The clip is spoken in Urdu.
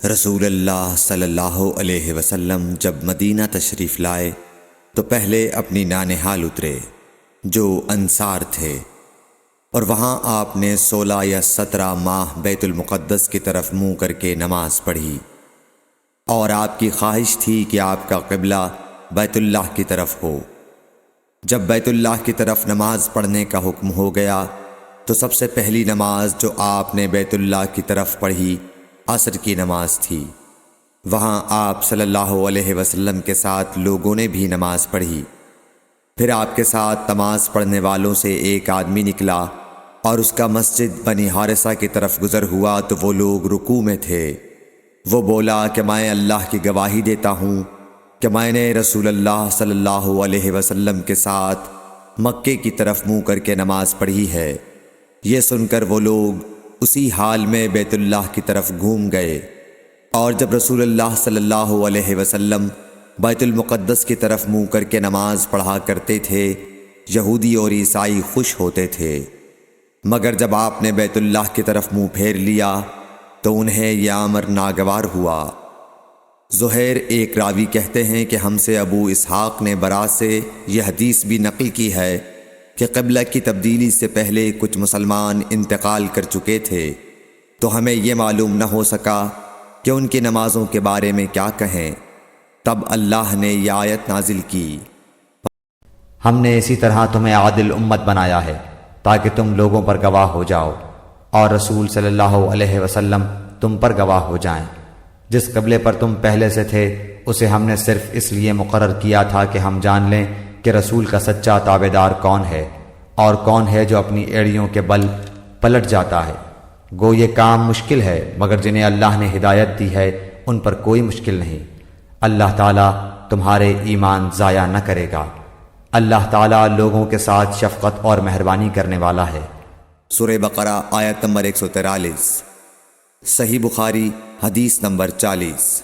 رسول اللہ صلی اللہ علیہ وسلم جب مدینہ تشریف لائے تو پہلے اپنی نانہال اترے جو انصار تھے، اور وہاں آپ نے 16 یا 17 ماہ بیت المقدس کی طرف منہ کر کے نماز پڑھی، اور آپ کی خواہش تھی کہ آپ کا قبلہ بیت اللہ کی طرف ہو۔ جب بیت اللہ کی طرف نماز پڑھنے کا حکم ہو گیا تو سب سے پہلی نماز جو آپ نے بیت اللہ کی طرف پڑھی عصر کی نماز تھی۔ وہاں آپ صلی اللہ علیہ وسلم کے ساتھ لوگوں نے بھی نماز پڑھی۔ پھر آپ کے ساتھ نماز پڑھنے والوں سے ایک آدمی نکلا اور اس کا مسجد بنی حارثہ کی طرف گزر ہوا تو وہ لوگ رکوع میں تھے۔ وہ بولا کہ میں اللہ کی گواہی دیتا ہوں کہ میں نے رسول اللہ صلی اللہ علیہ وسلم کے ساتھ مکے کی طرف منہ کر کے نماز پڑھی ہے۔ یہ سن کر وہ لوگ اسی حال میں بیت اللہ کی طرف گھوم گئے، اور جب رسول اللہ صلی اللہ علیہ وسلم بیت المقدس کی طرف منہ کر کے نماز پڑھا کرتے تھے، یہودی اور عیسائی خوش ہوتے تھے، مگر جب آپ نے بیت اللہ کی طرف منہ پھیر لیا تو انہیں یہ امر ناگوار ہوا۔ زہیر ایک راوی کہتے ہیں کہ ہم سے ابو اسحاق نے برا سے یہ حدیث بھی نقل کی ہے کہ قبلہ کی تبدیلی سے پہلے کچھ مسلمان انتقال کر چکے تھے، تو ہمیں یہ معلوم نہ ہو سکا کہ ان کی نمازوں کے بارے میں کیا کہیں۔ تب اللہ نے یہ آیت نازل کی، ہم نے اسی طرح تمہیں عادل امت بنایا ہے تاکہ تم لوگوں پر گواہ ہو جاؤ، اور رسول صلی اللہ علیہ وسلم تم پر گواہ ہو جائیں۔ جس قبلے پر تم پہلے سے تھے اسے ہم نے صرف اس لیے مقرر کیا تھا کہ ہم جان لیں کہ رسول کا سچا تابعدار کون ہے اور کون ہے جو اپنی ایڑیوں کے بل پلٹ جاتا ہے۔ گو یہ کام مشکل ہے، مگر جنہیں اللہ نے ہدایت دی ہے ان پر کوئی مشکل نہیں۔ اللہ تعالیٰ تمہارے ایمان ضائع نہ کرے گا۔ اللہ تعالیٰ لوگوں کے ساتھ شفقت اور مہربانی کرنے والا ہے۔ سورہ بقرہ آیت نمبر 143، صحیح بخاری حدیث نمبر 40۔